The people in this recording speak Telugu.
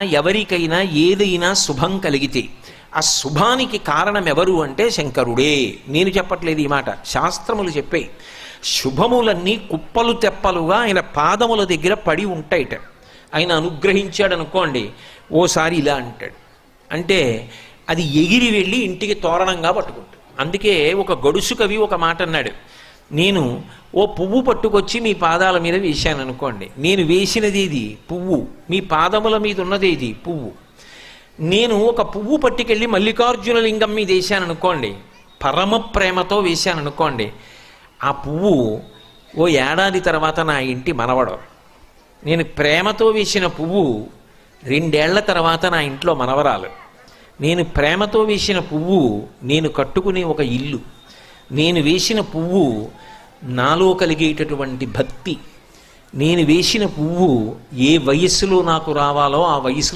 ఎవరికైనా ఏదైనా శుభం కలిగితే ఆ శుభానికి కారణం ఎవరు అంటే శంకరుడే. నేను చెప్పట్లేదు ఈ మాట, శాస్త్రములు చెప్పే. శుభములన్నీ కుప్పలు తెప్పలుగా ఆయన పాదముల దగ్గర పడి ఉంటాయిట. ఆయన అనుగ్రహించాడు అనుకోండి, ఓసారి ఇలా అంటాడు అంటే అది ఎగిరి వెళ్ళి ఇంటికి తోరణంగా పట్టుకుంటాడు. అందుకే ఒక గడుసు కవి ఒక మాట అన్నాడు, నేను ఓ పువ్వు పట్టుకొచ్చి మీ పాదాల మీద వేశాను అనుకోండి, నేను వేసినది ఇది పువ్వు, మీ పాదముల మీద ఉన్నది ఇది పువ్వు. నేను ఒక పువ్వు పట్టుకెళ్ళి మల్లికార్జున లింగం మీద వేశాను అనుకోండి, పరమ ప్రేమతో వేశాను అనుకోండి, ఆ పువ్వు ఓ ఏడాది తర్వాత నా ఇంటి మనవడు. నేను ప్రేమతో వేసిన పువ్వు 2 ఏళ్ల తర్వాత నా ఇంట్లో మనవరాలు. నేను ప్రేమతో వేసిన పువ్వు నేను కట్టుకునే ఒక ఇల్లు. నేను వేసిన పువ్వు నాలో కలిగేటటువంటి భక్తి. నేను వేసిన పువ్వు ఏ వయస్సులో నాకు రావాలో ఆ వయసులో